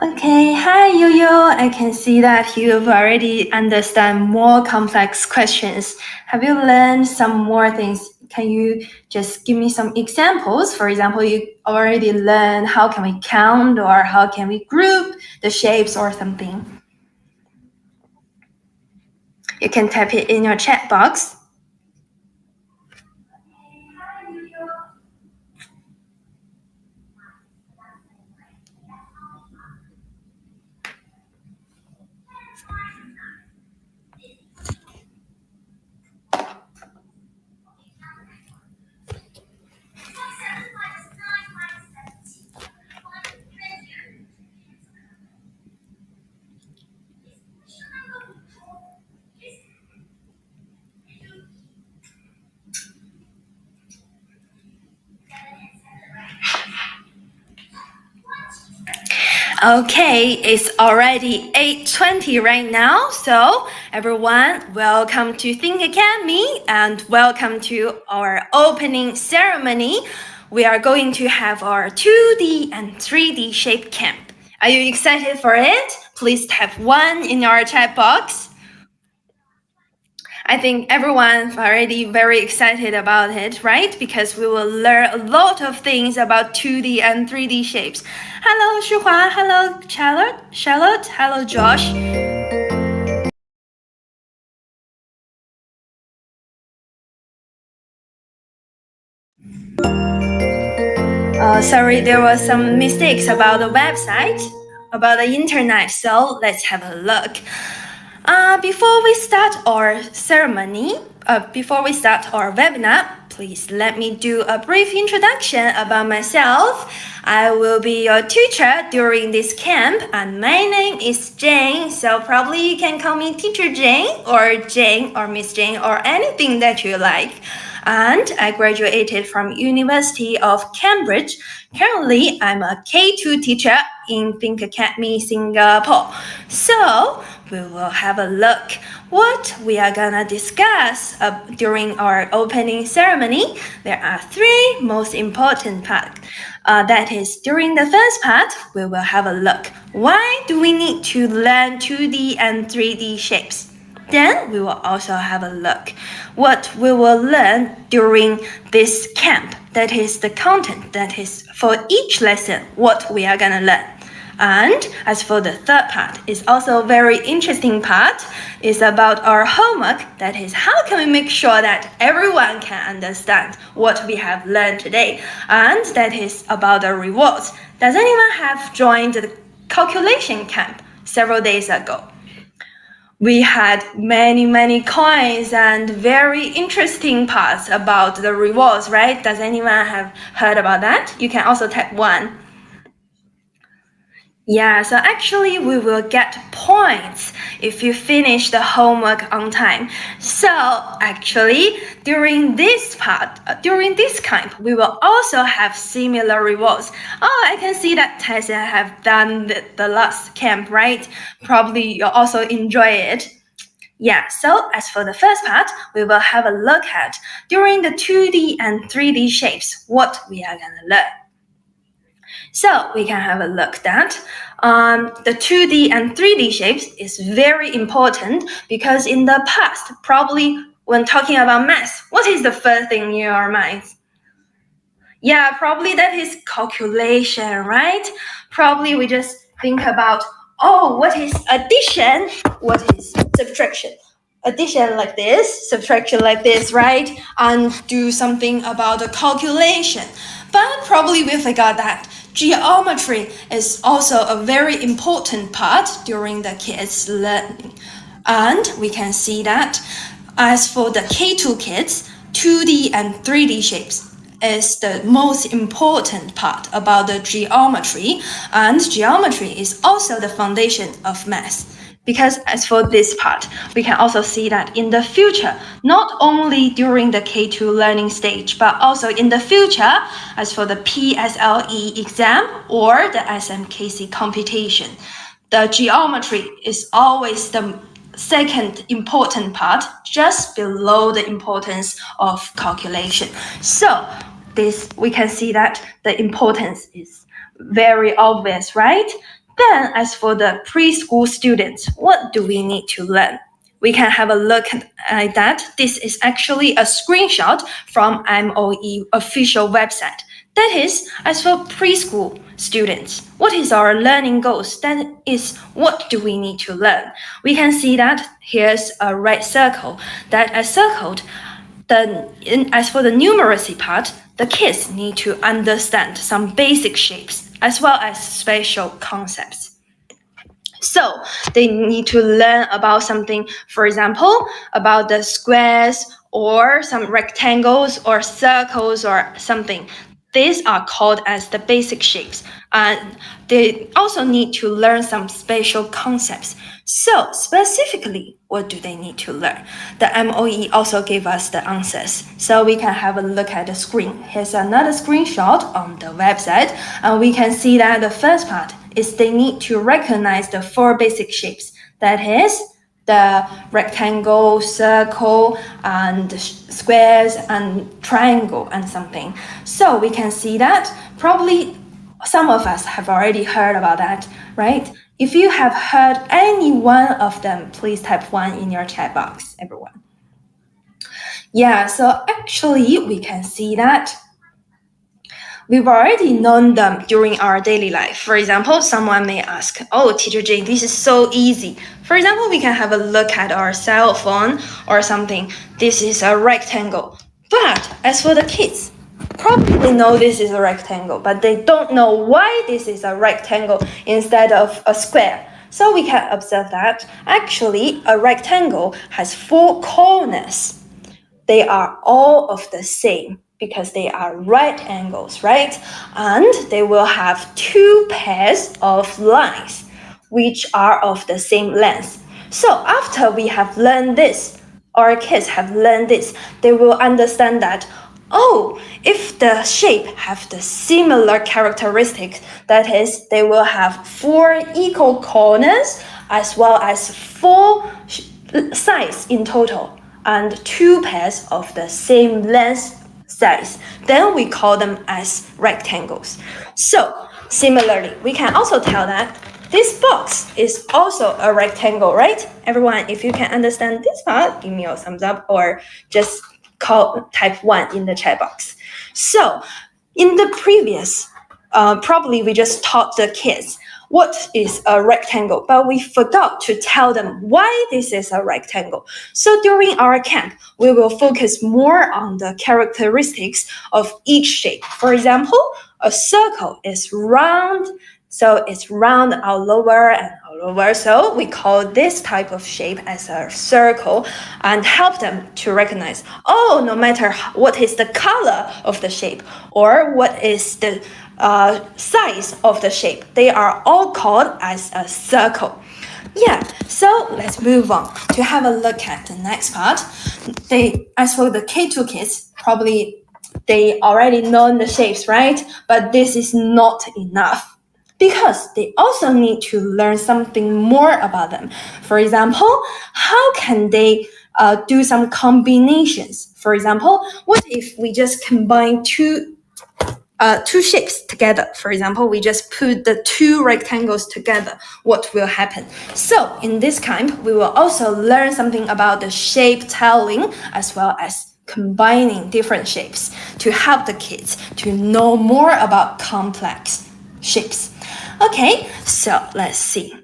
Okay, hi Yo-Yo. I can see that you've already understand more complex questions. Have you learned some more things? Can you just give me some examples? For example, you already learned how can we count or how can we group the shapes or something. You can type it in your chat box. Okay, it's already 8:20 right now, so everyone, welcome to Think Academy and welcome to our opening ceremony. We are going to have our 2D and 3D shape camp. Are you excited for it? Please type 1 in our chat box. I think everyone's already very excited about it, right? Because we will learn a lot of things about 2D and 3D shapes. Hello, Shuhua. Hello, Charlotte. Hello, Josh. Sorry, there was some mistakes about the website, about the internet. So let's have a look. Before we start our ceremony, before we start our webinar, please let me do a brief introduction about myself. I will be your teacher during this camp, and my name is Jane, so probably you can call me Teacher Jane or Miss Jane or anything that you like. And I graduated from University of Cambridge. Currently, I'm a K2 teacher in Think Academy, Singapore. So we will have a look what we are gonna discuss during our opening ceremony. There are 3 most important parts. That is, during the first part, we will have a look. Why do we need to learn 2D and 3D shapes? Then we will also have a look what we will learn during this camp. That is the content, that is for each lesson, what we are gonna learn. And as for the third part, is also a very interesting part, is about our homework. That is, how can we make sure that everyone can understand what we have learned today? And that is about the rewards. Does anyone have joined the calculation camp several days ago? We had many coins and very interesting parts about the rewards, right? Does anyone have heard about that? You can also type 1. Yeah, so actually we will get points if you finish the homework on time. So actually during this part, during this camp, we will also have similar rewards. Oh, I can see that Tyson have done the last camp, right? Probably you'll also enjoy it. Yeah, so as for the first part, we will have a look at during the 2D and 3D shapes, what we are gonna learn. So we can have a look at the 2D and 3D shapes is very important because in the past, probably when talking about math, what is the first thing in your mind? Yeah, probably that is calculation, right? Probably we just think about, oh, what is addition? What is subtraction? Addition like this, subtraction like this, right? And do something about the calculation. But probably we forgot that geometry is also a very important part during the kids' learning. And we can see that as for the K2 kids, 2D and 3D shapes is the most important part about the geometry, and geometry is also the foundation of math. Because as for this part, we can also see that in the future, not only during the K2 learning stage, but also in the future, as for the PSLE exam or the SMKC computation, the geometry is always the second important part, just below the importance of calculation. So this we can see that the importance is very obvious, right? Then as for the preschool students, what do we need to learn? We can have a look at that. This is actually a screenshot from MOE official website. That is, as for preschool students, what is our learning goals? That is, what do we need to learn? We can see that here's a red circle that I circled. As for the numeracy part, the kids need to understand some basic shapes as well as spatial concepts. So they need to learn about something, for example, about the squares or some rectangles or circles or something. These are called as the basic shapes. And they also need to learn some spatial concepts. So specifically, what do they need to learn? The MOE also gave us the answers. So we can have a look at the screen. Here's another screenshot on the website. And we can see that the first part is they need to recognize the 4 basic shapes. That is the rectangle, circle, and squares, and triangle, and something. So we can see that probably some of us have already heard about that, right? If you have heard any one of them, please type 1 in your chat box, everyone. Yeah, so actually we can see that we've already known them during our daily life. For example, someone may ask, oh, Teacher Jane, this is so easy. For example, we can have a look at our cell phone or something. This is a rectangle. But as for the kids, probably know this is a rectangle, but they don't know why this is a rectangle instead of a square. So we can observe that actually a rectangle has 4 corners. They are all of the same because they are right angles, right? And they will have 2 pairs of lines, which are of the same length. So after we have learned this, our kids have learned this, they will understand that, oh, if the shape have the similar characteristics, that is, they will have 4 equal corners as well as 4 sides in total and 2 pairs of the same length size. Then we call them as rectangles. So similarly, we can also tell that this box is also a rectangle, right? Everyone, if you can understand this part, give me a thumbs up or just type 1 in the chat box. So in the previous, probably we just taught the kids what is a rectangle, but we forgot to tell them why this is a rectangle. So during our camp, we will focus more on the characteristics of each shape. For example, a circle is round, so it's round all over and all over. So we call this type of shape as a circle and help them to recognize, oh, no matter what is the color of the shape or what is the size of the shape, they are all called as a circle. Yeah, so let's move on to have a look at the next part. As for the K2 kids, probably they already know the shapes, right? But this is not enough, because they also need to learn something more about them. For example, how can they do some combinations? For example, what if we just combine two shapes together? For example, we just put the 2 rectangles together. What will happen? So in this camp, we will also learn something about the shape telling as well as combining different shapes to help the kids to know more about complex shapes. Okay, so let's see.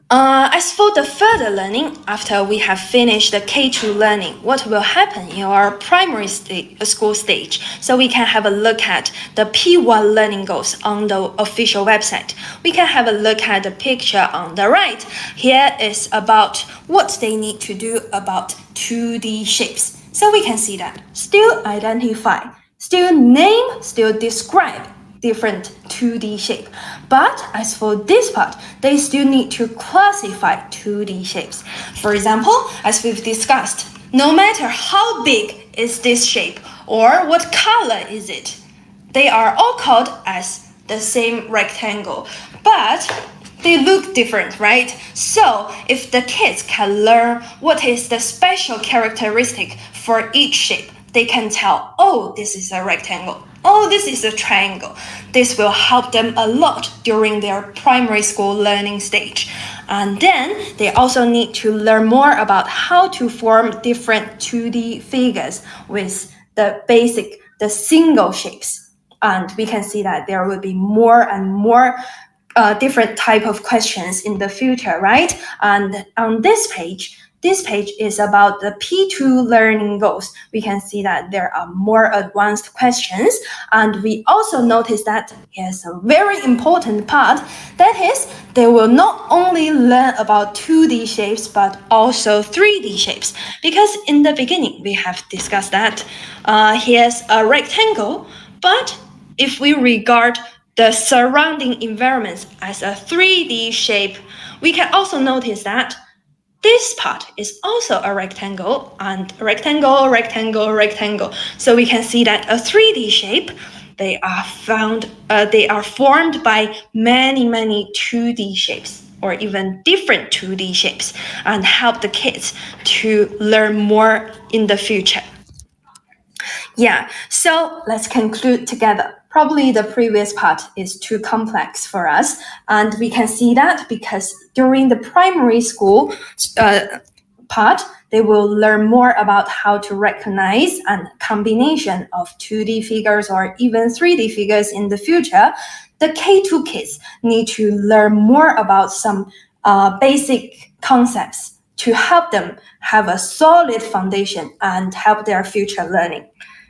As for the further learning, after we have finished the K2 learning, what will happen in our primary school stage? So we can have a look at the P1 learning goals on the official website. We can have a look at the picture on the right. Here is about what they need to do about 2D shapes. So we can see that still identify, still name, still describe different 2D shape. But as for this part, they still need to classify 2D shapes. For example, as we've discussed, no matter how big is this shape or what color is it, they are all called as the same rectangle, but they look different, right? So if the kids can learn what is the special characteristic for each shape, they can tell, oh, this is a rectangle. oh, this is a triangle. This will help them a lot during their primary school learning stage. And then they also need to learn more about how to form different 2D figures with the single shapes. And we can see that there will be more and more different type of questions in the future, right? And on this page is about the P2 learning goals. We can see that there are more advanced questions, and we also notice that here's a very important part. That is, they will not only learn about 2D shapes, but also 3D shapes. Because in the beginning, we have discussed that here's a rectangle, but if we regard the surrounding environments as a 3D shape, we can also notice that this part is also a rectangle, and rectangle, rectangle, rectangle. So we can see that a 3D shape, they are formed by many 2D shapes, or even different 2D shapes, and help the kids to learn more in the future. Yeah, so let's conclude together. Probably the previous part is too complex for us, and we can see that because during the primary school part, they will learn more about how to recognize and combination of 2D figures or even 3D figures in the future. The K2 kids need to learn more about some basic concepts to help them have a solid foundation and help their future learning.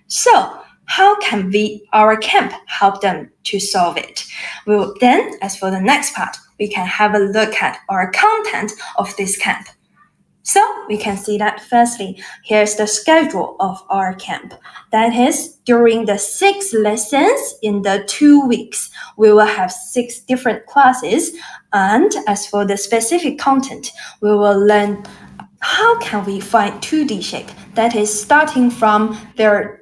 So, how can our camp help them to solve it? Well, then, as for the next part, we can have a look at our content of this camp. So we can see that firstly, here's the schedule of our camp. That is, during the 6 lessons in the 2 weeks, we will have 6 different classes. And as for the specific content, we will learn how can we find 2D shape. That is, starting from their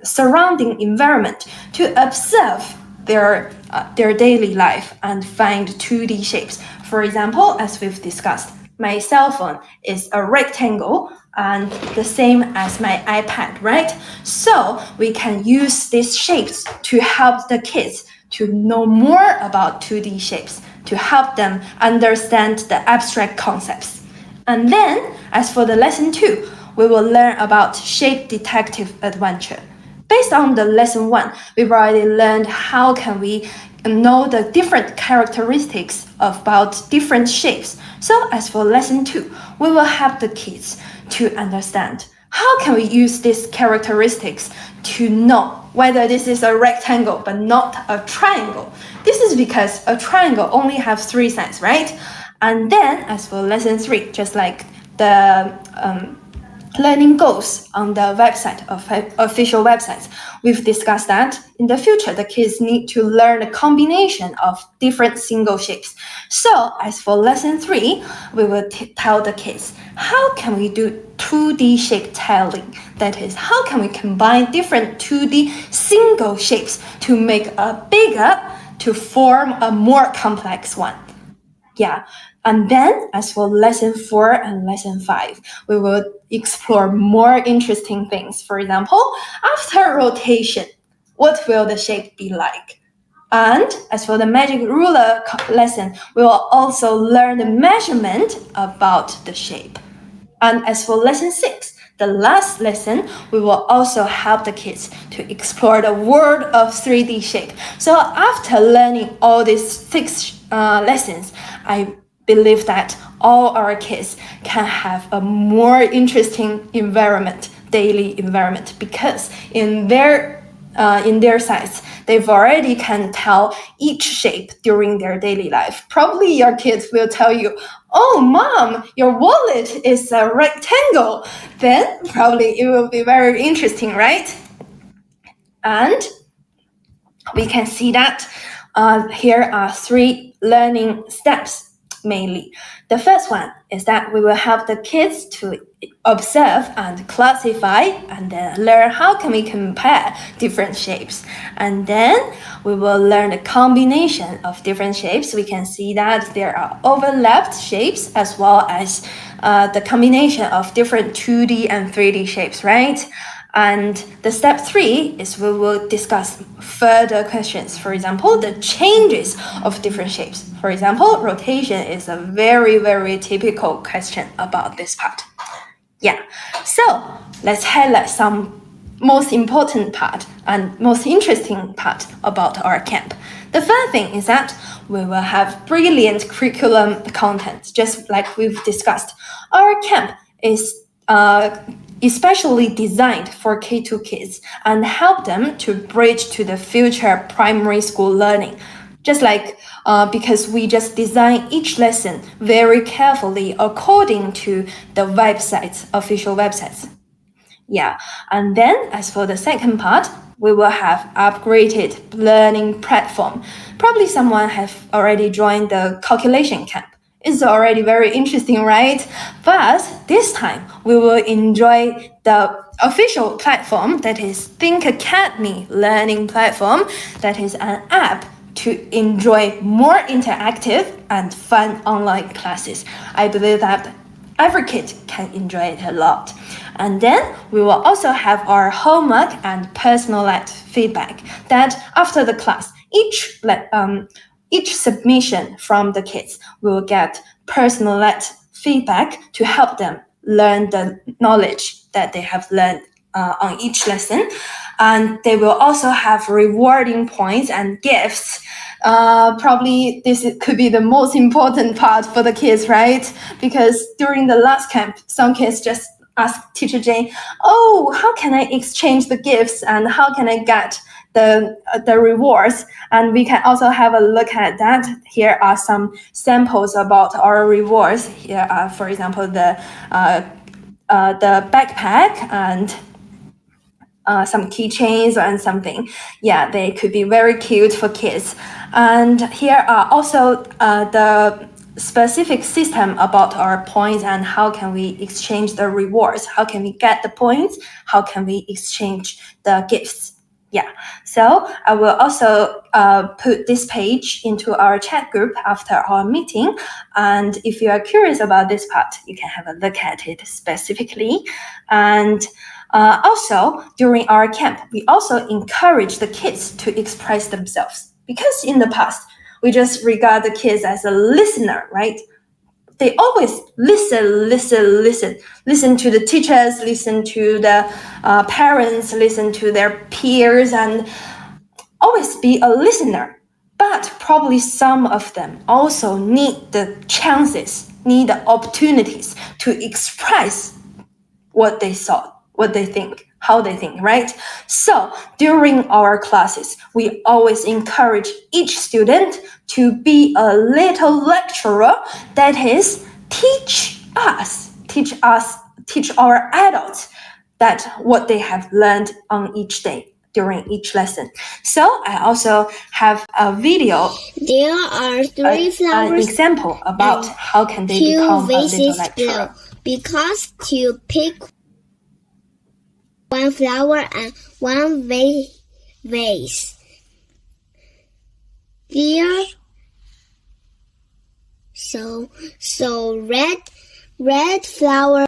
surrounding environment to observe their daily life and find 2D shapes. For example, as we've discussed, my cell phone is a rectangle and the same as my iPad, right? So we can use these shapes to help the kids to know more about 2D shapes, to help them understand the abstract concepts. And then, as for the lesson 2, we will learn about shape detective adventure. Based on the lesson 1, we've already learned how can we know the different characteristics about different shapes. So as for lesson 2, we will help the kids to understand how can we use these characteristics to know whether this is a rectangle but not a triangle. This is because a triangle only has 3 sides, right? And then as for lesson 3, just like the learning goals on the website of official websites, we've discussed that in the future the kids need to learn a combination of different single shapes. So as for lesson 3, we will tell the kids how can we do 2D shape tiling. That is, how can we combine different 2D single shapes to make a bigger, to form a more complex one. Yeah. And then, as for lesson 4 and lesson 5, we will explore more interesting things. For example, after rotation, what will the shape be like? And as for the magic ruler lesson, we will also learn the measurement about the shape. And as for lesson 6, the last lesson, we will also help the kids to explore the world of 3D shape. So after learning all these 6 lessons, I believe that all our kids can have a more interesting environment, daily environment, because in their sites, they've already can tell each shape during their daily life. Probably your kids will tell you, oh, mom, your wallet is a rectangle. Then probably it will be very interesting, right? And we can see that here are 3 learning steps mainly. The first one is that we will help the kids to observe and classify and then learn how can we compare different shapes. And then we will learn the combination of different shapes. We can see that there are overlapped shapes as well as the combination of different 2D and 3D shapes, right? And the step 3 is we will discuss further questions. For example, the changes of different shapes. For example, rotation is a very, very typical question about this part. Yeah, so let's highlight some most important part and most interesting part about our camp. The first thing is that we will have brilliant curriculum content, just like we've discussed. Our camp is especially designed for K2 kids and help them to bridge to the future primary school learning. Just like because we just design each lesson very carefully according to the websites, official websites. Yeah, and then as for the second part, we will have upgraded learning platform. Probably someone have already joined the calculation camp. It's already very interesting, right? But this time we will enjoy the official platform, that is Think Academy learning platform, that is an app to enjoy more interactive and fun online classes. I believe that every kid can enjoy it a lot. And then we will also have our homework and personalized feedback, that after the class, each submission from the kids will get personalized feedback to help them learn the knowledge that they have learned on each lesson. And they will also have rewarding points and gifts. Probably this could be the most important part for the kids, right? Because during the last camp, some kids just ask Teacher Jane, oh, how can I exchange the gifts and how can I get the rewards? And we can also have a look at that. Here are some samples about our rewards. Here are, for example, the backpack and some keychains and something. Yeah, they could be very cute for kids. And here are also the specific system about our points and how can we exchange the rewards, how can we get the points, how can we exchange the gifts. Yeah, so I will also put this page into our chat group after our meeting. And if you are curious about this part, you can have a look at it specifically. And also, during our camp, we also encourage the kids to express themselves. Because in the past, we just regard the kids as a listener, right? They always listen to the teachers, listen to the parents, listen to their peers, and always be a listener. But probably some of them also need the chances, need the opportunities to express what they saw, what they think, how they think, right? So during our classes, we always encourage each student to be a little lecturer, that is, teach our adults that what they have learned on each day during each lesson. So I also have a video. There are three flowers. An example about how can they become a little lecturer. Because to pick one flower and one vase. There. So red flower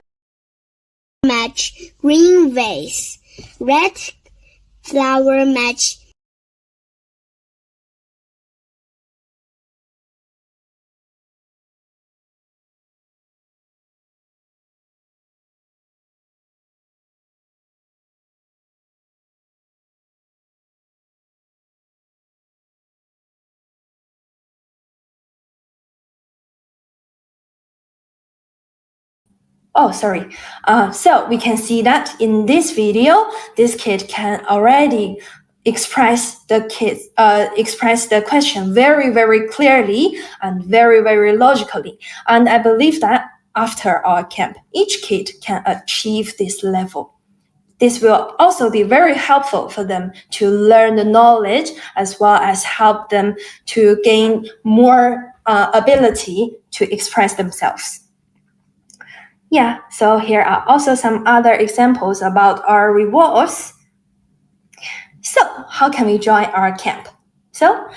match green vase. Red flower match Oh, sorry. So we can see that in this video, this kid can already express the question very, very clearly and very, very logically. And I believe that after our camp, each kid can achieve this level. This will also be very helpful for them to learn the knowledge as well as help them to gain more ability to express themselves. Yeah, so here are also some other examples about our rewards. So how can we join our camp? So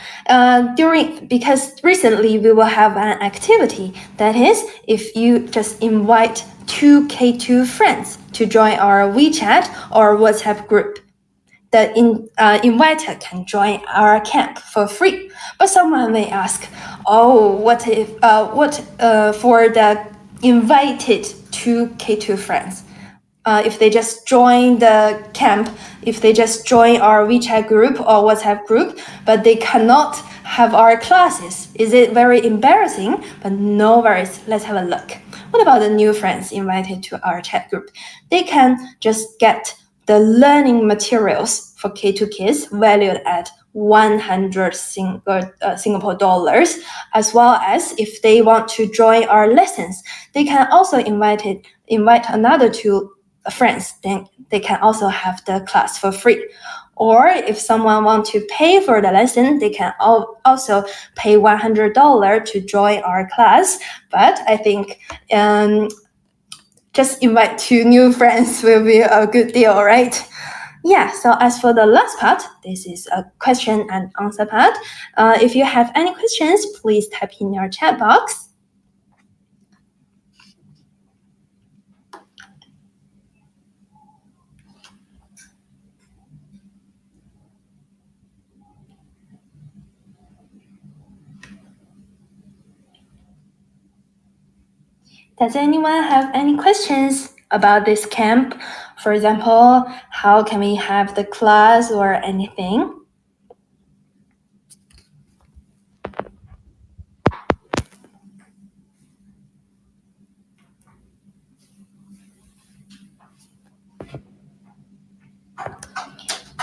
because recently we will have an activity, that is, if you just invite 2 K2 friends to join our WeChat or WhatsApp group, the inviter can join our camp for free. But someone may ask, oh, what for the invited 2 K2 friends? If they just join the camp, if they just join our WeChat group or WhatsApp group, but they cannot have our classes, is it very embarrassing? But no worries, let's have a look. What about the new friends invited to our chat group? They can just get the learning materials for K2 kids valued at 100 Singapore dollars, as well as if they want to join our lessons, they can also invite another 2 friends, then they can also have the class for free. Or if someone wants to pay for the lesson, they can also pay $100 to join our class. But I think just invite 2 new friends will be a good deal, right? Yeah, so as for the last part, this is a question and answer part. If you have any questions, please type in your chat box. Does anyone have any questions about this camp? For example, how can we have the class or anything?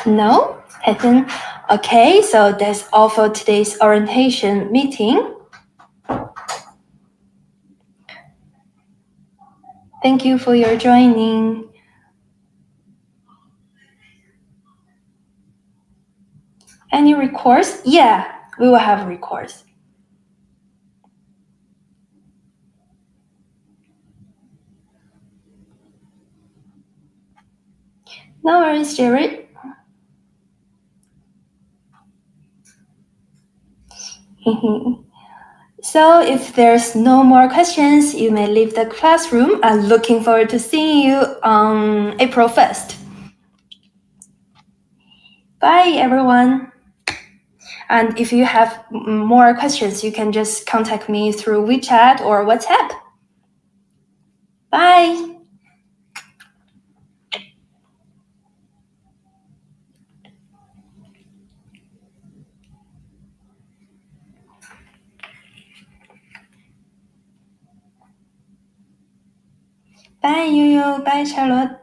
No? I think, okay, so that's all for today's orientation meeting. Thank you for your joining. Any records? Yeah, we will have records. No worries, Jared. So if there's no more questions, you may leave the classroom. I'm looking forward to seeing you on April 1st. Bye, everyone. And if you have more questions, you can just contact me through WeChat or WhatsApp. Bye. Bye, Yo-Yo. Bye, Charlotte.